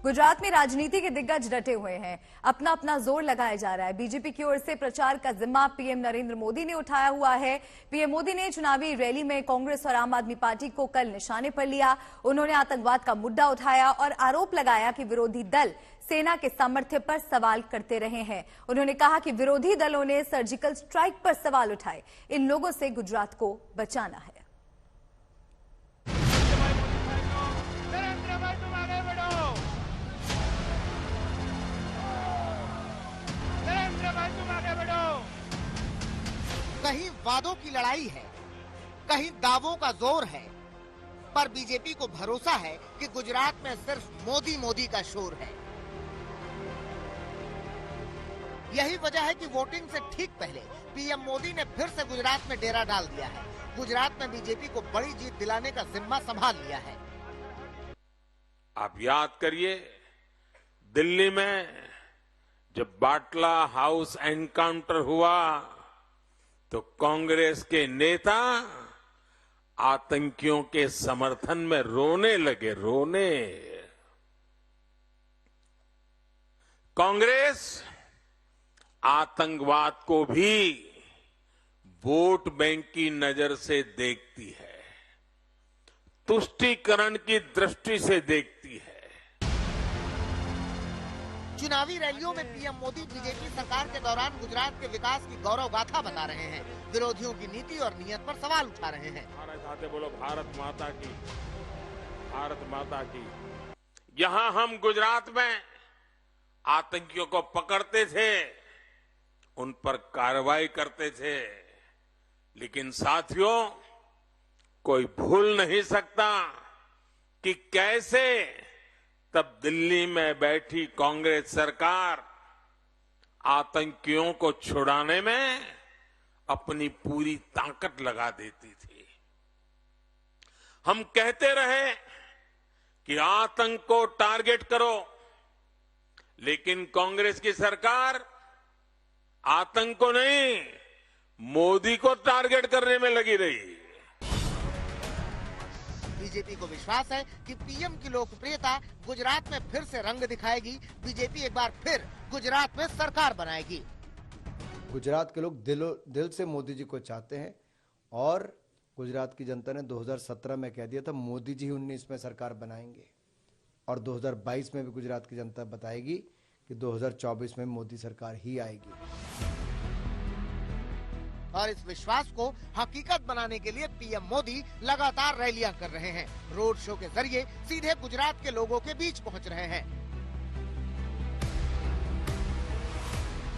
गुजरात में राजनीति के दिग्गज डटे हुए हैं, अपना अपना जोर लगाया जा रहा है। बीजेपी की ओर से प्रचार का जिम्मा पीएम नरेंद्र मोदी ने उठाया हुआ है। पीएम मोदी ने चुनावी रैली में कांग्रेस और आम आदमी पार्टी को कल निशाने पर लिया। उन्होंने आतंकवाद का मुद्दा उठाया और आरोप लगाया कि विरोधी दल सेना के सामर्थ्य पर सवाल करते रहे हैं। उन्होंने कहा कि विरोधी दलों ने सर्जिकल स्ट्राइक पर सवाल उठाए। इन लोगों से गुजरात को बचाना है। कहीं वादों की लड़ाई है, कहीं दावों का जोर है, पर बीजेपी को भरोसा है कि गुजरात में सिर्फ मोदी मोदी का शोर है। यही वजह है कि वोटिंग से ठीक पहले पीएम मोदी ने फिर से गुजरात में डेरा डाल दिया है। गुजरात में बीजेपी को बड़ी जीत दिलाने का जिम्मा संभाल लिया है। आप याद करिए, दिल्ली में जब बाटला हाउस एनकाउंटर हुआ तो कांग्रेस के नेता आतंकियों के समर्थन में रोने लगे। कांग्रेस आतंकवाद को भी वोट बैंक की नजर से देखती है, तुष्टीकरण की दृष्टि से देखती है। चुनावी रैलियों में पीएम मोदी बीजेपी सरकार के दौरान गुजरात के विकास की गौरव गाथा बता रहे हैं। विरोधियों की नीति और नीयत पर सवाल उठा रहे हैं। बोलो भारत माता की। यहां हम गुजरात में आतंकियों को पकड़ते थे, उन पर कार्रवाई करते थे, लेकिन साथियों, कोई भूल नहीं सकता कि कैसे तब दिल्ली में बैठी कांग्रेस सरकार आतंकियों को छुड़ाने में अपनी पूरी ताकत लगा देती थी। हम कहते रहे कि आतंक को टारगेट करो, लेकिन कांग्रेस की सरकार आतंक को नहीं, मोदी को टारगेट करने में लगी रही। बीजेपी को विश्वास है कि पीएम की लोकप्रियता गुजरात में फिर से रंग दिखाएगी। बीजेपी एक बार फिर गुजरात में सरकार बनाएगी। गुजरात के लोग दिल से मोदी जी को चाहते हैं और गुजरात की जनता ने 2017 में कह दिया था मोदी जी 19 में सरकार बनाएंगे, और 2022 में भी गुजरात की जनता बताएगी कि 2024 में मोदी सरकार ही आएगी। और इस विश्वास को हकीकत बनाने के लिए पीएम मोदी लगातार रैलियां कर रहे हैं। रोड शो के जरिए सीधे गुजरात के लोगों के बीच पहुंच रहे हैं।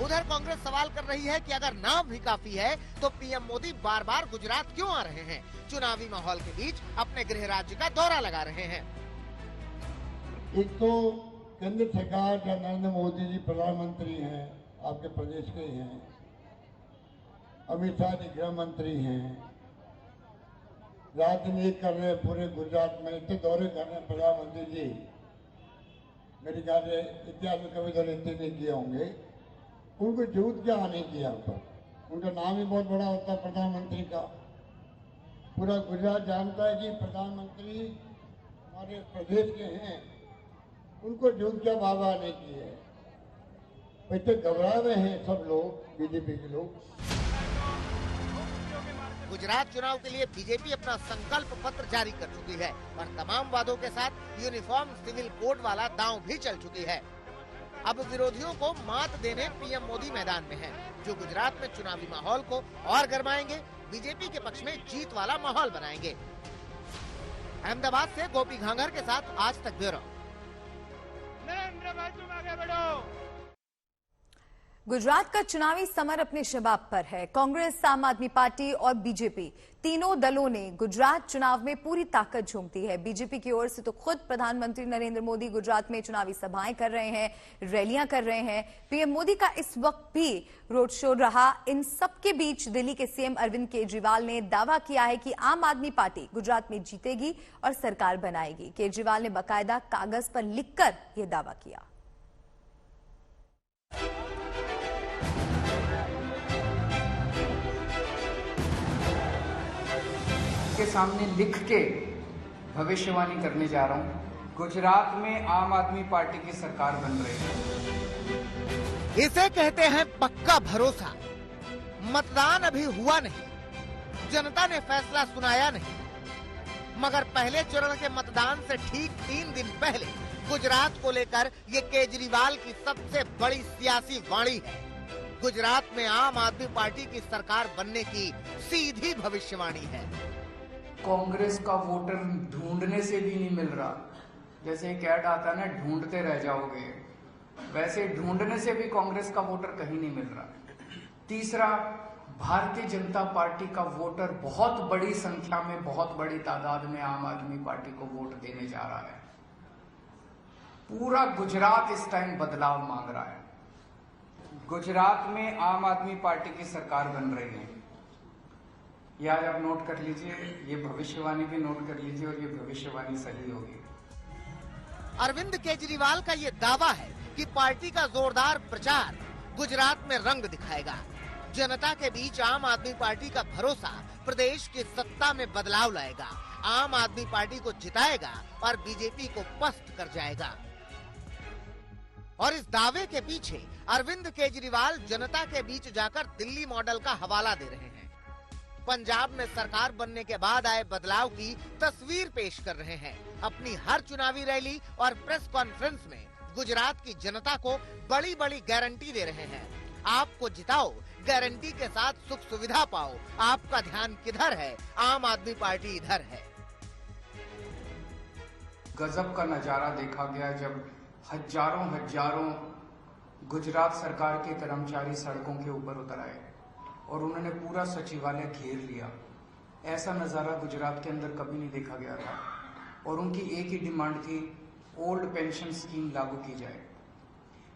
उधर कांग्रेस सवाल कर रही है कि अगर नाम भी काफी है तो पीएम मोदी बार बार गुजरात क्यों आ रहे हैं। चुनावी माहौल के बीच अपने गृह राज्य का दौरा लगा रहे हैं। एक तो केंद्र सरकार का नरेंद्र मोदी जी प्रधानमंत्री हैं, आपके प्रदेश के ही हैं। अमित शाह जी गृह मंत्री हैं। राजनीति कर रहे पूरे गुजरात में, इतने दौरे कर रहे हैं प्रधानमंत्री जी। मेरे ख्याल से इतिहास में कभी दौरे इतने नहीं किए होंगे। उनको जरूरत क्या नहीं किया पर उनका नाम ही बहुत बड़ा होता है प्रधानमंत्री का। पूरा गुजरात जानता है कि प्रधानमंत्री हमारे प्रदेश के हैं, उनको जरूरत क्या बाबा नहीं की है। इतने घबरा हुए हैं सब लोग, बीजेपी के लोग। गुजरात चुनाव के लिए बीजेपी अपना संकल्प पत्र जारी कर चुकी है और तमाम वादों के साथ यूनिफॉर्म सिविल कोड वाला दांव भी चल चुकी है। अब विरोधियों को मात देने पीएम मोदी मैदान में हैं, जो गुजरात में चुनावी माहौल को और गरमाएंगे, बीजेपी के पक्ष में जीत वाला माहौल बनाएंगे। अहमदाबाद से गोपी घांगर के साथ आज तक ब्यूरो। नरेंद्र भाई तुम आगे बढ़ो। गुजरात का चुनावी समर अपने शबाब पर है। कांग्रेस, आम आदमी पार्टी और बीजेपी तीनों दलों ने गुजरात चुनाव में पूरी ताकत झोंक दी है। बीजेपी की ओर से तो खुद प्रधानमंत्री नरेंद्र मोदी गुजरात में चुनावी सभाएं कर रहे हैं, रैलियां कर रहे हैं। पीएम मोदी का इस वक्त भी रोड शो रहा। इन सबके बीच दिल्ली के सीएम अरविंद केजरीवाल ने दावा किया है कि आम आदमी पार्टी गुजरात में जीतेगी और सरकार बनाएगी। केजरीवाल ने बाकायदा कागज पर लिखकर यह दावा किया। के सामने लिख के भविष्यवाणी करने जा रहा हूं गुजरात में आम आदमी पार्टी की सरकार बन रही है। इसे कहते हैं पक्का भरोसा। मतदान अभी हुआ नहीं, जनता ने फैसला सुनाया नहीं, मगर पहले चरण के मतदान से ठीक 3 दिन पहले गुजरात को लेकर ये केजरीवाल की सबसे बड़ी सियासी वाणी है। गुजरात में आम आदमी पार्टी की सरकार बनने की सीधी भविष्यवाणी है। कांग्रेस का वोटर ढूंढने से भी नहीं मिल रहा। जैसे एक ऐड आता है ना, ढूंढते रह जाओगे, वैसे ढूंढने से भी कांग्रेस का वोटर कहीं नहीं मिल रहा। तीसरा, भारतीय जनता पार्टी का वोटर बहुत बड़ी संख्या में, बहुत बड़ी तादाद में आम आदमी पार्टी को वोट देने जा रहा है। पूरा गुजरात इस टाइम बदलाव मांग रहा है। गुजरात में आम आदमी पार्टी की सरकार बन रही है। ये आज आप नोट कर लीजिए, ये भविष्यवाणी भी नोट कर लीजिए और ये भविष्यवाणी सही होगी। अरविंद केजरीवाल का ये दावा है कि पार्टी का जोरदार प्रचार गुजरात में रंग दिखाएगा। जनता के बीच आम आदमी पार्टी का भरोसा प्रदेश की सत्ता में बदलाव लाएगा, आम आदमी पार्टी को जिताएगा और बीजेपी को पस्त कर जाएगा। और इस दावे के पीछे अरविंद केजरीवाल जनता के बीच जाकर दिल्ली मॉडल का हवाला दे रहे हैं। पंजाब में सरकार बनने के बाद आए बदलाव की तस्वीर पेश कर रहे हैं। अपनी हर चुनावी रैली और प्रेस कॉन्फ्रेंस में गुजरात की जनता को बड़ी बड़ी गारंटी दे रहे हैं। आपको जिताओ, गारंटी के साथ सुख सुविधा पाओ, आपका ध्यान किधर है, आम आदमी पार्टी इधर है। गजब का नजारा देखा गया जब हजारों गुजरात सरकार के कर्मचारी सड़कों के ऊपर उतर आए और उन्होंने पूरा सचिवालय घेर लिया। ऐसा नजारा गुजरात के अंदर कभी नहीं देखा गया था। और उनकी एक ही डिमांड थी, ओल्ड पेंशन स्कीम लागू की जाए।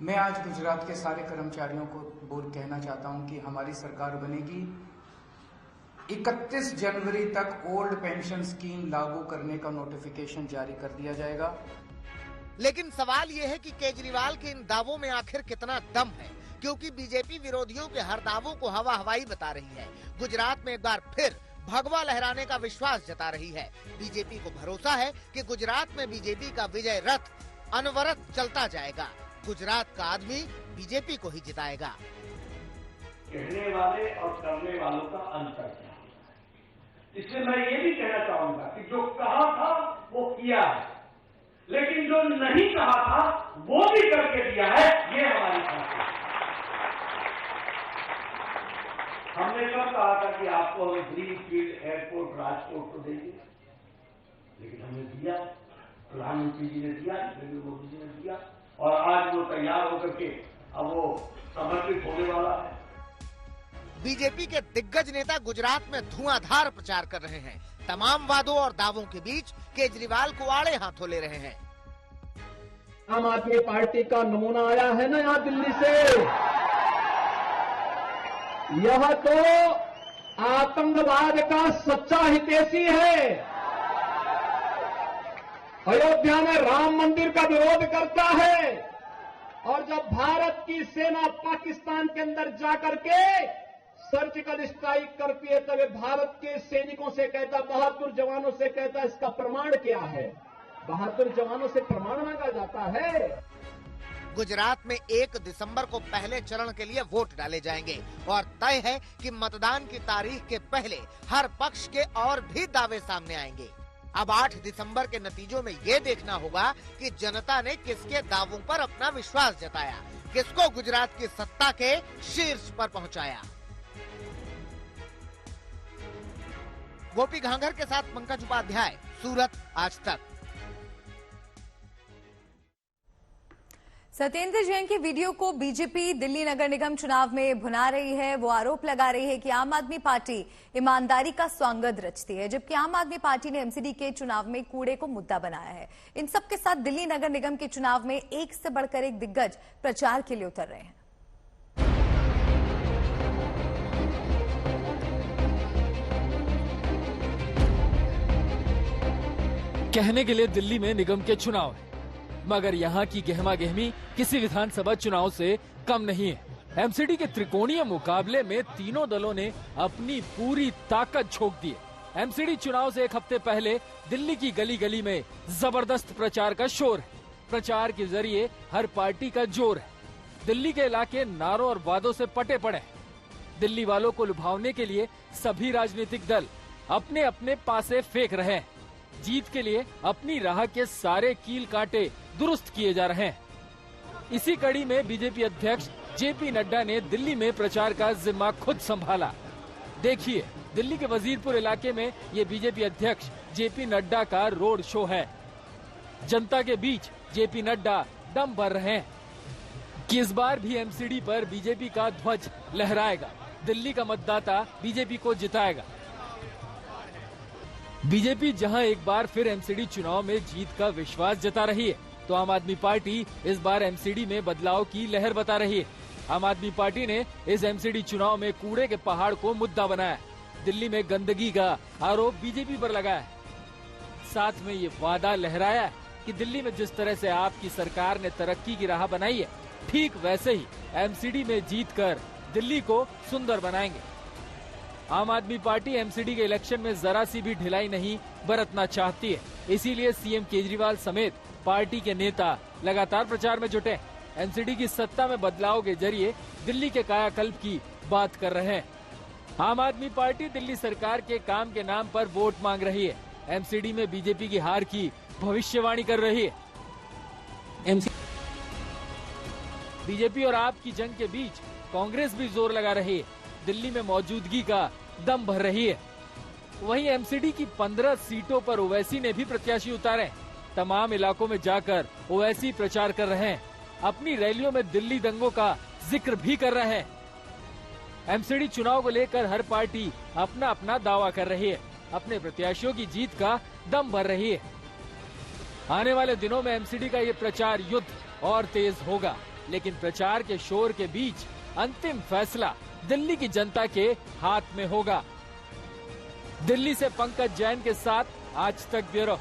मैं आज गुजरात के सारे कर्मचारियों को कहना चाहता हूं कि हमारी सरकार बनेगी, 31 जनवरी तक ओल्ड पेंशन स्कीम लागू करने का नोटिफिकेशन जारी कर दिया जाएगा। लेकिन सवाल यह है कि केजरीवाल के इन दावों में आखिर कितना दम है, क्योंकि बीजेपी विरोधियों के हर दावों को हवा हवाई बता रही है। गुजरात में एक बार फिर भगवा लहराने का विश्वास जता रही है। बीजेपी को भरोसा है कि गुजरात में बीजेपी का विजय रथ अनवरत चलता जाएगा। गुजरात का आदमी बीजेपी को ही जिताएगा। कहने वाले और करने वालों का अंतर क्या है, इसलिए मैं ये भी कहना चाहूंगा कि जो कहा था वो किया है, लेकिन जो नहीं कहा था वो भी करके दिया है। ये हमारी खासियत है। हमने कब कहा था कि आपको हम ग्रीन फील्ड एयरपोर्ट राजकोट को देंगे, लेकिन हमने दिया, प्रधानमंत्री जी ने दिया, नरेंद्र मोदी जी ने दिया, और आज वो तैयार होकर के अब वो समर्पित होने वाला है। बीजेपी के दिग्गज नेता गुजरात में धुआंधार प्रचार कर रहे हैं। तमाम वादों और दावों के बीच केजरीवाल को आड़े हाथों ले रहे हैं। आम आदमी पार्टी का नमूना आया है ना यहाँ दिल्ली से, यह तो आतंकवाद का सच्चा हितैषी है। अयोध्या में राम मंदिर का विरोध करता है और जब भारत की सेना पाकिस्तान के अंदर जाकर के सर्जिकल स्ट्राइक करती है तब भारत के सैनिकों से कहता, बहादुर जवानों से कहता, इसका प्रमाण क्या है? बहादुर जवानों से प्रमाण मांगा जाता है। गुजरात में 1 दिसंबर को पहले चरण के लिए वोट डाले जाएंगे और तय है कि मतदान की तारीख के पहले हर पक्ष के और भी दावे सामने आएंगे। अब 8 दिसंबर के नतीजों में ये देखना होगा कि जनता ने किसके दावों पर अपना विश्वास जताया, किसको गुजरात की सत्ता के शीर्ष पर पहुंचाया। गोपी घांघर के साथ पंकज उपाध्याय, सूरत, आज तक। सत्येंद्र जैन की वीडियो को बीजेपी दिल्ली नगर निगम चुनाव में भुना रही है। वो आरोप लगा रही है कि आम आदमी पार्टी ईमानदारी का स्वांगत रचती है, जबकि आम आदमी पार्टी ने एमसीडी के चुनाव में कूड़े को मुद्दा बनाया है। इन सबके साथ दिल्ली नगर निगम के चुनाव में एक से बढ़कर एक दिग्गज प्रचार के लिए उतर रहे हैं। कहने के लिए दिल्ली में निगम के चुनाव है, मगर यहाँ की गहमा गहमी किसी विधानसभा चुनाव से कम नहीं है। एमसीडी के त्रिकोणीय मुकाबले में तीनों दलों ने अपनी पूरी ताकत झोंक दी है। एमसीडी चुनाव से एक हफ्ते पहले दिल्ली की गली गली में जबरदस्त प्रचार का शोर है। प्रचार के जरिए हर पार्टी का जोर है। दिल्ली के इलाके नारों और वादों से पटे पड़े हैं। दिल्ली वालों को लुभावने के लिए सभी राजनीतिक दल अपने अपने पासे फेंक रहे हैं। जीत के लिए अपनी राह के सारे कील कांटे दुरुस्त किए जा रहे हैं। इसी कड़ी में बीजेपी अध्यक्ष जेपी नड्डा ने दिल्ली में प्रचार का जिम्मा खुद संभाला। देखिए, दिल्ली के वजीरपुर इलाके में ये बीजेपी अध्यक्ष जेपी नड्डा का रोड शो है। जनता के बीच जेपी नड्डा दम भर रहे हैं कि इस बार भी एमसीडी पर बीजेपी का ध्वज लहराएगा। दिल्ली का मतदाता बीजेपी को जिताएगा। बीजेपी जहां एक बार फिर एमसीडी चुनाव में जीत का विश्वास जता रही है, तो आम आदमी पार्टी इस बार एमसीडी में बदलाव की लहर बता रही है। आम आदमी पार्टी ने इस एमसीडी चुनाव में कूड़े के पहाड़ को मुद्दा बनाया। दिल्ली में गंदगी का आरोप बीजेपी पर लगाया। साथ में ये वादा लहराया कि दिल्ली में जिस तरह से आपकी सरकार ने तरक्की की राह बनाई है, ठीक वैसे ही एमसीडी में जीतकर दिल्ली को सुंदर बनाएंगे। आम आदमी पार्टी एमसीडी के इलेक्शन में जरा सी भी ढिलाई नहीं बरतना चाहती है। इसीलिए सीएम केजरीवाल समेत पार्टी के नेता लगातार प्रचार में जुटे। एमसीडी की सत्ता में बदलाव के जरिए दिल्ली के कायाकल्प की बात कर रहे हैं। आम आदमी पार्टी दिल्ली सरकार के काम के नाम पर वोट मांग रही है। एमसीडी में बीजेपी की हार की भविष्यवाणी कर रही है। बीजेपी और आप की जंग के बीच कांग्रेस भी जोर लगा रही है। दिल्ली में मौजूदगी का दम भर रही है। वहीं एमसीडी की 15 सीटों पर ओवैसी ने भी प्रत्याशी उतारे। तमाम इलाकों में जाकर ओवैसी प्रचार कर रहे हैं। अपनी रैलियों में दिल्ली दंगों का जिक्र भी कर रहे हैं। एमसीडी चुनाव को लेकर हर पार्टी अपना अपना दावा कर रही है। अपने प्रत्याशियों की जीत का दम भर रही है। आने वाले दिनों में एमसीडी का ये प्रचार युद्ध और तेज होगा, लेकिन प्रचार के शोर के बीच अंतिम फैसला दिल्ली की जनता के हाथ में होगा। दिल्ली से पंकज जैन के साथ आज तक ब्यूरो।